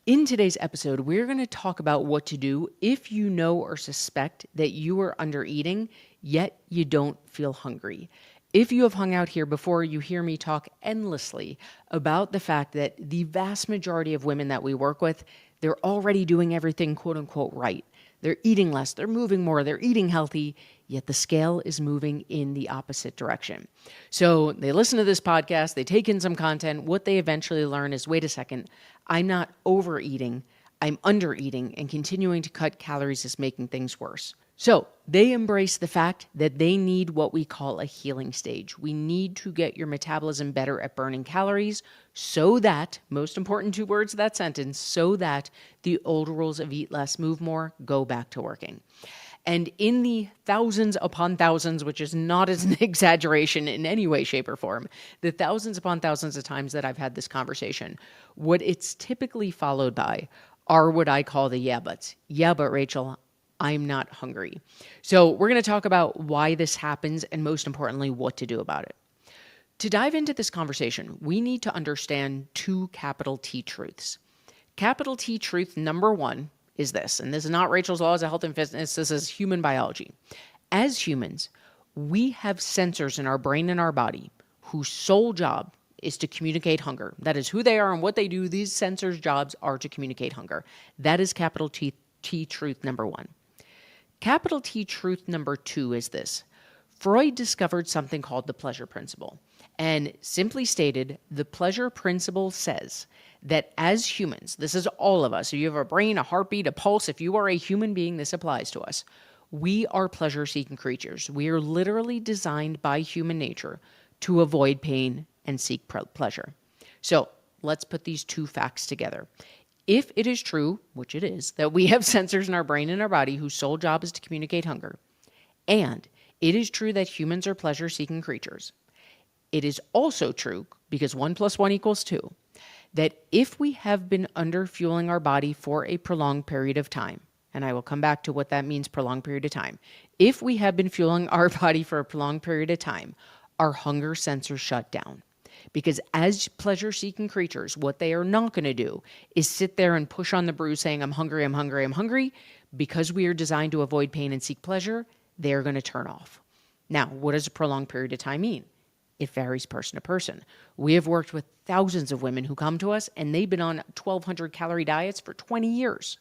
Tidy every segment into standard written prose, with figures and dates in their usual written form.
In today's episode, we're going to talk about what to do if you know or suspect that you are under eating, yet you don't feel hungry. If you have hung out here before, you hear me talk endlessly about the fact that the vast majority of women that we work with, they're already doing everything quote unquote right. They're eating less, they're moving more, they're eating healthy, yet the scale is moving in the opposite direction. So they listen to this podcast, they take in some content. What they eventually learn is, wait a second, I'm not overeating, I'm undereating, and continuing to cut calories is making things worse. So they embrace the fact that they need what we call a healing stage. We need to get your metabolism better at burning calories so that, most important two words of that sentence, so that the old rules of eat less, move more, go back to working. And in the thousands upon thousands, which is not as an exaggeration in any way, shape, or form, the thousands upon thousands of times that I've had this conversation, what it's typically followed by are what I call the yeah buts. Yeah, but Rachel, I'm not hungry. So we're going to talk about why this happens and, most importantly, what to do about it. To dive into this conversation, we need to understand two capital T truths. Capital T truth number one is this, and this is not Rachel's Laws of Health and Fitness, this is human biology. As humans, we have sensors in our brain and our body whose sole job is to communicate hunger. That is who they are and what they do. These sensors' jobs are to communicate hunger. That is capital T truth number one. Capital T truth number two is this. Freud discovered something called the pleasure principle. And simply stated, the pleasure principle says that as humans, this is all of us, so you have a brain, a heartbeat, a pulse, if you are a human being, this applies to us. We are pleasure-seeking creatures. We are literally designed by human nature to avoid pain and seek pleasure. So let's put these two facts together. If it is true, which it is, that we have sensors in our brain and our body whose sole job is to communicate hunger, and it is true that humans are pleasure-seeking creatures, it is also true, because 1 + 1 = 2, that if we have been underfueling our body for a prolonged period of time, and I will come back to what that means, prolonged period of time. If we have been fueling our body for a prolonged period of time, our hunger sensors shut down. Because as pleasure-seeking creatures, what they are not going to do is sit there and push on the bruise saying, I'm hungry, I'm hungry, I'm hungry. Because we are designed to avoid pain and seek pleasure, they are going to turn off. Now, what does a prolonged period of time mean? It varies person to person. We have worked with thousands of women who come to us, and they've been on 1,200 calorie diets for 20 years.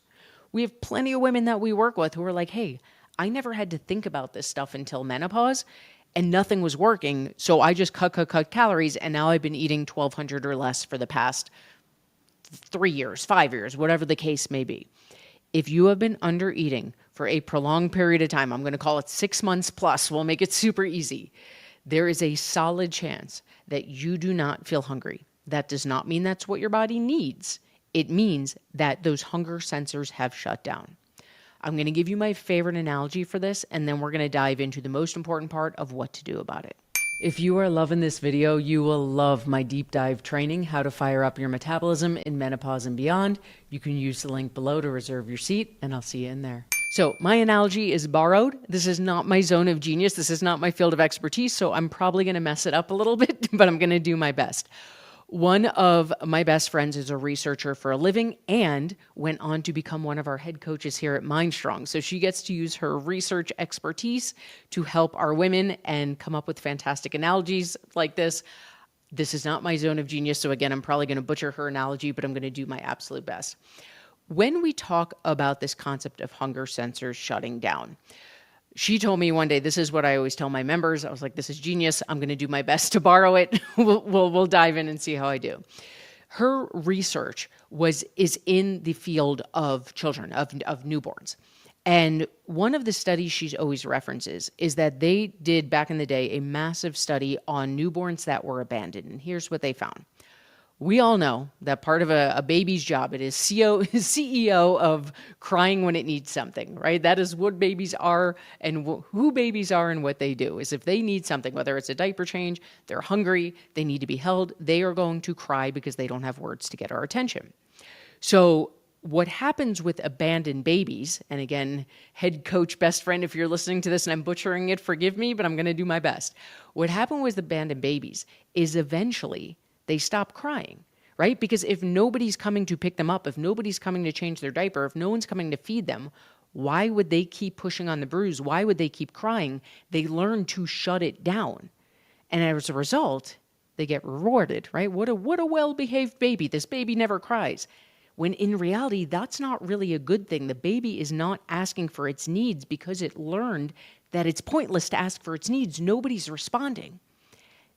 We have plenty of women that we work with who are like, hey, I never had to think about this stuff until menopause, and nothing was working, so I just cut calories, and now I've been eating 1,200 or less for the past 3 years, 5 years, whatever the case may be. If you have been under eating for a prolonged period of time, I'm going to call it 6 months plus, we'll make it super easy, there is a solid chance that you do not feel hungry. That does not mean that's what your body needs. It means that those hunger sensors have shut down. I'm going to give you my favorite analogy for this, and then we're going to dive into the most important part of what to do about it. If you are loving this video, you will love my deep dive training, How to Fire Up Your Metabolism in Menopause and Beyond. You can use the link below to reserve your seat, and I'll see you in there. So my analogy is borrowed. This is not my zone of genius. This is not my field of expertise, so I'm probably going to mess it up a little bit, but I'm going to do my best. One of my best friends is a researcher for a living and went on to become one of our head coaches here at MindStrong. So she gets to use her research expertise to help our women and come up with fantastic analogies like this. This is not my zone of genius. So again, I'm probably going to butcher her analogy, but I'm going to do my absolute best. When we talk about this concept of hunger sensors shutting down, she told me one day, this is what I always tell my members. I was like, this is genius. I'm going to do my best to borrow it. We'll dive in and see how I do. Her research is in the field of children, of newborns. And one of the studies she always references is that they did back in the day a massive study on newborns that were abandoned. And here's what they found. We all know that part of a baby's job, it is CEO of crying when it needs something, right? That is what babies are and who babies are and what they do is if they need something, whether it's a diaper change, they're hungry, they need to be held, they are going to cry because they don't have words to get our attention. So what happens with abandoned babies, and again, head coach, best friend, if you're listening to this and I'm butchering it, forgive me, but I'm going to do my best. What happened with abandoned babies is eventually they stop crying, right? Because if nobody's coming to pick them up, if nobody's coming to change their diaper, if no one's coming to feed them, why would they keep pushing on the bruise? Why would they keep crying? They learn to shut it down. And as a result, they get rewarded, right? What a well-behaved baby. This baby never cries. When in reality, that's not really a good thing. The baby is not asking for its needs because it learned that it's pointless to ask for its needs. Nobody's responding.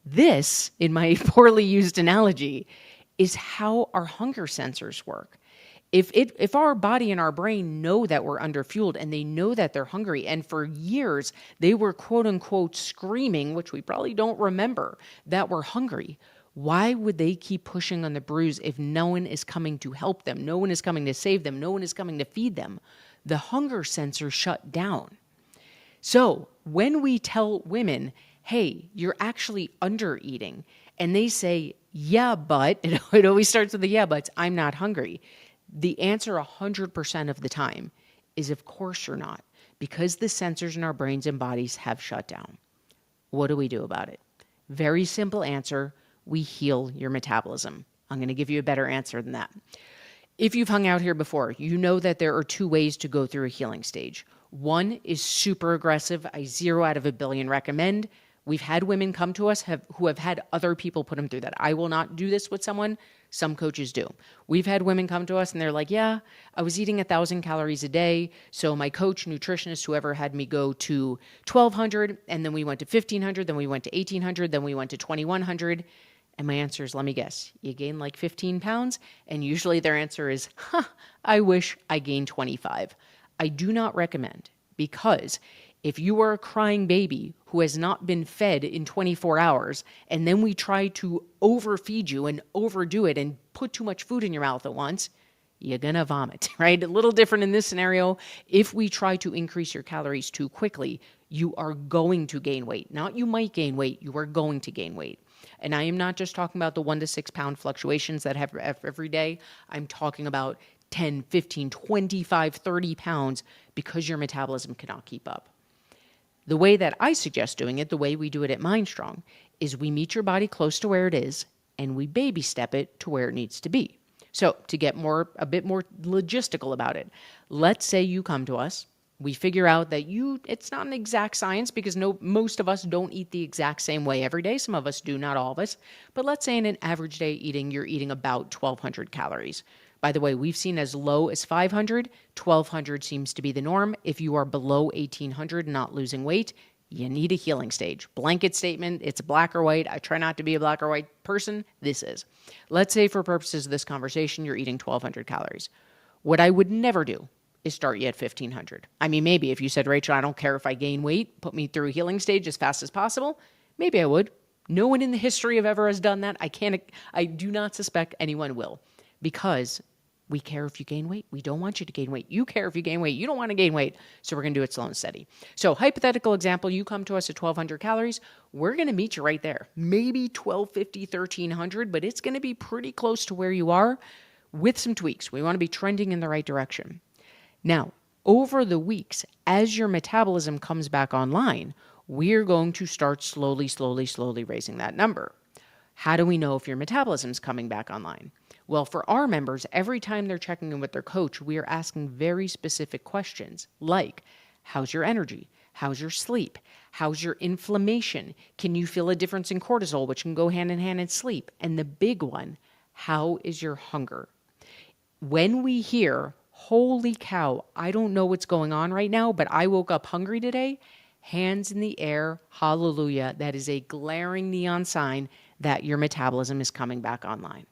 This, in my poorly used analogy, is how our hunger sensors work. If our body and our brain know that we're underfueled and they know that they're hungry, and for years they were quote unquote screaming, which we probably don't remember, that we're hungry, why would they keep pushing on the bruise if no one is coming to help them? No one is coming to save them. No one is coming to feed them. The hunger sensor shut down. So when we tell women, hey, you're actually under eating, and they say, yeah, but, it always starts with the yeah, buts, I'm not hungry. The answer 100% of the time is, of course you're not, because the sensors in our brains and bodies have shut down. What do we do about it? Very simple answer. We heal your metabolism. I'm going to give you a better answer than that. If you've hung out here before, you know that there are two ways to go through a healing stage. One is super aggressive. I 0 out of a billion recommend. We've had women come to us who have had other people put them through that. I will not do this with someone. Some coaches do. We've had women come to us and they're like, yeah, I was eating 1,000 calories a day. So my coach, nutritionist, whoever had me go to 1,200, and then we went to 1,500, then we went to 1,800, then we went to 2,100. And my answer is, let me guess, you gained like 15 pounds? And usually their answer is, I wish I gained 25. I do not recommend, because if you are a crying baby who has not been fed in 24 hours, and then we try to overfeed you and overdo it and put too much food in your mouth at once, you're going to vomit, right? A little different in this scenario. If we try to increase your calories too quickly, you are going to gain weight. Not you might gain weight, you are going to gain weight. And I am not just talking about the 1 to 6 pound fluctuations that have every day. I'm talking about 10, 15, 25, 30 pounds because your metabolism cannot keep up. The way that I suggest doing it, the way we do it at MindStrong, is we meet your body close to where it is and we baby step it to where it needs to be. So to get a bit more logistical about it, let's say you come to us, we figure out that it's not an exact science because most of us don't eat the exact same way every day. Some of us do, not all of us. But let's say in an average day you're eating about 1,200 calories. By the way, we've seen as low as 500. 1,200 seems to be the norm. If you are below 1,800 and not losing weight, you need a healing stage. Blanket statement, it's black or white. I try not to be a black or white person. This is. Let's say for purposes of this conversation, you're eating 1,200 calories. What I would never do is start you at 1,500. I mean, maybe if you said, Rachel, I don't care if I gain weight, put me through a healing stage as fast as possible, maybe I would. No one in the history of ever has done that. I do not suspect anyone will, because we care if you gain weight. We don't want you to gain weight. You care if you gain weight. You don't want to gain weight. So we're going to do it slow and steady. So hypothetical example, you come to us at 1,200 calories. We're going to meet you right there. Maybe 1,250, 1,300, but it's going to be pretty close to where you are with some tweaks. We want to be trending in the right direction. Now, over the weeks, as your metabolism comes back online, we're going to start slowly raising that number. How do we know if your metabolism is coming back online? Well, for our members, every time they're checking in with their coach, we are asking very specific questions like, how's your energy? How's your sleep? How's your inflammation? Can you feel a difference in cortisol, which can go hand in hand in sleep? And the big one, how is your hunger? When we hear, holy cow, I don't know what's going on right now, but I woke up hungry today, hands in the air, hallelujah, that is a glaring neon sign that your metabolism is coming back online.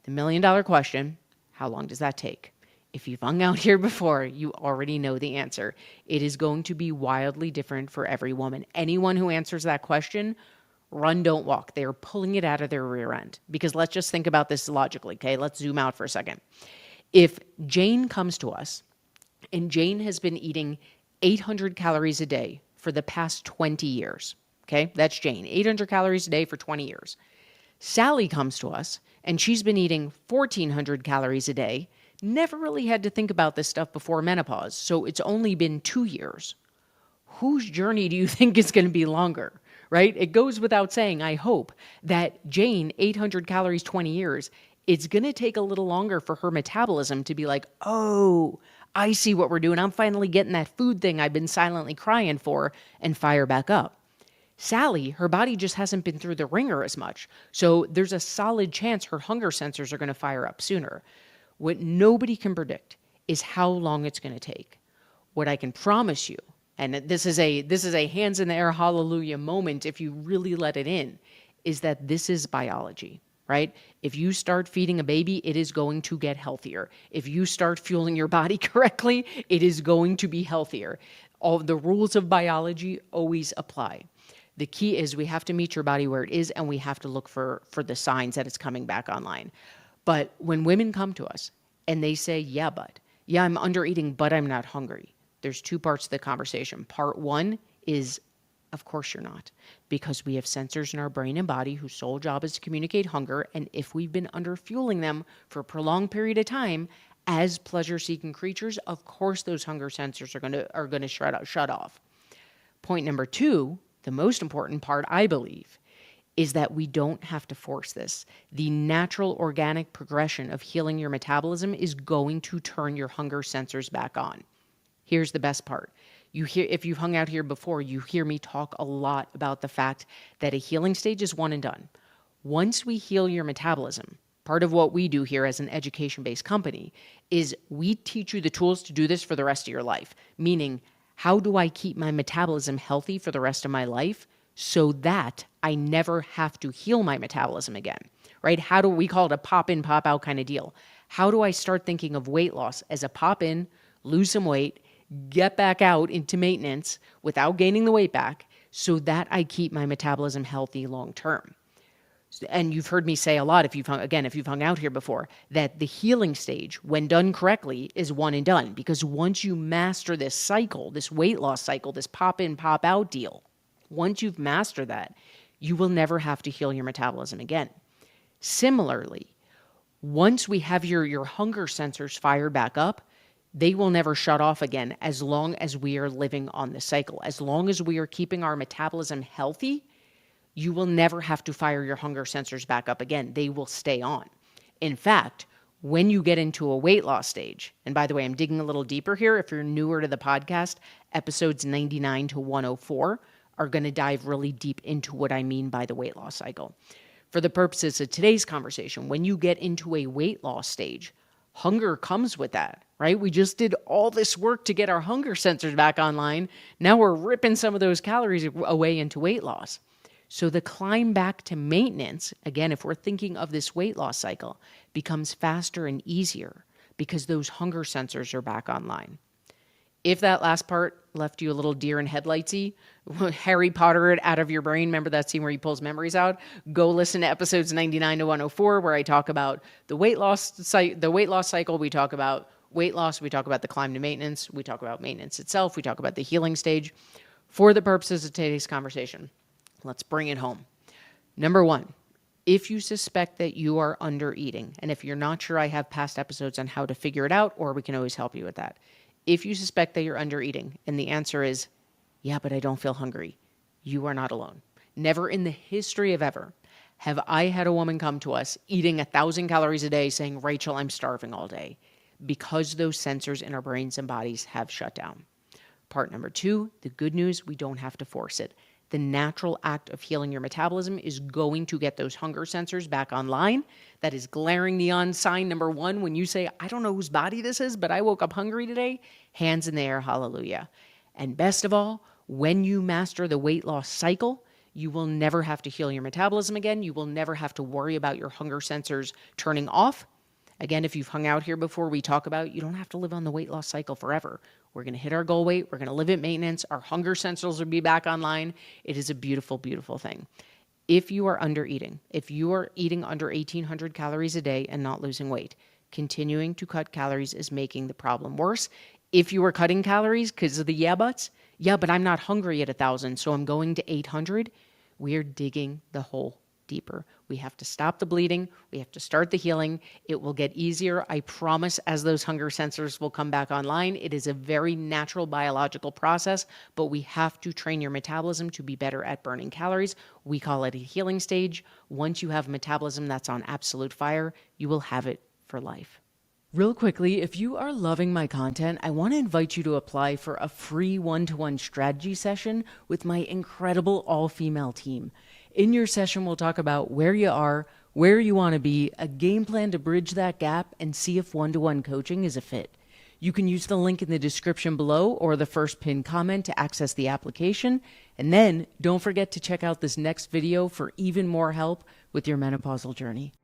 The $1 million question, how long does that take? If you've hung out here before, you already know the answer. It is going to be wildly different for every woman. Anyone who answers that question, run, don't walk. They are pulling it out of their rear end. Because let's just think about this logically, okay? Let's zoom out for a second. If Jane comes to us and Jane has been eating 800 calories a day for the past 20 years, okay? That's Jane, 800 calories a day for 20 years. Sally comes to us and she's been eating 1,400 calories a day, never really had to think about this stuff before menopause, so it's only been 2 years. Whose journey do you think is going to be longer, right? It goes without saying, I hope, that Jane, 800 calories, 20 years, it's going to take a little longer for her metabolism to be like, oh, I see what we're doing. I'm finally getting that food thing I've been silently crying for, and fire back up. Sally, her body just hasn't been through the ringer as much. So there's a solid chance her hunger sensors are going to fire up sooner. What nobody can predict is how long it's going to take. What I can promise you, and this is a hands in the air hallelujah moment if you really let it in, is that this is biology, right? If you start feeding a baby, it is going to get healthier. If you start fueling your body correctly, it is going to be healthier. All the rules of biology always apply. The key is we have to meet your body where it is, and we have to look for the signs that it's coming back online. But when women come to us and they say, yeah, I'm undereating, but I'm not hungry, there's two parts to the conversation. Part one is, of course you're not, because we have sensors in our brain and body whose sole job is to communicate hunger. And if we've been underfueling them for a prolonged period of time as pleasure-seeking creatures, of course those hunger sensors are going to shut off. Point number two, the most important part, I believe, is that we don't have to force this. The natural organic progression of healing your metabolism is going to turn your hunger sensors back on. Here's the best part. If you've hung out here before, you hear me talk a lot about the fact that a healing stage is one and done. Once we heal your metabolism, part of what we do here as an education-based company is we teach you the tools to do this for the rest of your life. Meaning, how do I keep my metabolism healthy for the rest of my life so that I never have to heal my metabolism again, right? How do we call it a pop in, pop out kind of deal? How do I start thinking of weight loss as a pop in, lose some weight, get back out into maintenance without gaining the weight back so that I keep my metabolism healthy long term? And you've heard me say a lot, if you've hung out here before, that the healing stage, when done correctly, is one and done. Because once you master this cycle, this weight loss cycle, this pop in, pop out deal, once you've mastered that, you will never have to heal your metabolism again. Similarly, once we have your hunger sensors fired back up, they will never shut off again as long as we are living on this cycle. As long as we are keeping our metabolism healthy, you will never have to fire your hunger sensors back up again. They will stay on. In fact, when you get into a weight loss stage, and by the way, I'm digging a little deeper here. If you're newer to the podcast, episodes 99 to 104 are going to dive really deep into what I mean by the weight loss cycle. For the purposes of today's conversation, when you get into a weight loss stage, hunger comes with that, right? We just did all this work to get our hunger sensors back online. Now we're ripping some of those calories away into weight loss. So the climb back to maintenance, again, if we're thinking of this weight loss cycle, becomes faster and easier because those hunger sensors are back online. If that last part left you a little deer in headlightsy, Harry Potter it out of your brain, remember that scene where he pulls memories out? Go listen to episodes 99 to 104 where I talk about the weight loss cycle. We talk about weight loss. We talk about the climb to maintenance. We talk about maintenance itself. We talk about the healing stage. For the purposes of today's conversation, let's bring it home. Number one, if you suspect that you are under eating, and if you're not sure, I have past episodes on how to figure it out, or we can always help you with that. If you suspect that you're under eating, and the answer is, yeah, but I don't feel hungry, you are not alone. Never in the history of ever have I had a woman come to us eating 1,000 calories a day saying, Rachel, I'm starving all day, because those sensors in our brains and bodies have shut down. Part number two, the good news, we don't have to force it. The natural act of healing your metabolism is going to get those hunger sensors back online. That is glaring neon sign number one. When you say, I don't know whose body this is, but I woke up hungry today, hands in the air, hallelujah. And best of all, when you master the weight loss cycle, you will never have to heal your metabolism again. You will never have to worry about your hunger sensors turning off. Again, if you've hung out here before, we talk about you don't have to live on the weight loss cycle forever. We're going to hit our goal weight. We're going to live at maintenance. Our hunger sensors will be back online. It is a beautiful, beautiful thing. If you are under eating, if you are eating under 1,800 calories a day and not losing weight, continuing to cut calories is making the problem worse. If you are cutting calories because of the yeah buts, yeah, but I'm not hungry at 1,000, so I'm going to 800, we're digging the hole deeper. We have to stop the bleeding. We have to start the healing. It will get easier, I promise, as those hunger sensors will come back online. It is a very natural biological process, but we have to train your metabolism to be better at burning calories. We call it a healing stage. Once you have metabolism that's on absolute fire, you will have it for life. Real quickly, if you are loving my content, I want to invite you to apply for a free one-to-one strategy session with my incredible all-female team. In your session, we'll talk about where you are, where you want to be, a game plan to bridge that gap, and see if one-to-one coaching is a fit. You can use the link in the description below or the first pinned comment to access the application. And then don't forget to check out this next video for even more help with your menopausal journey.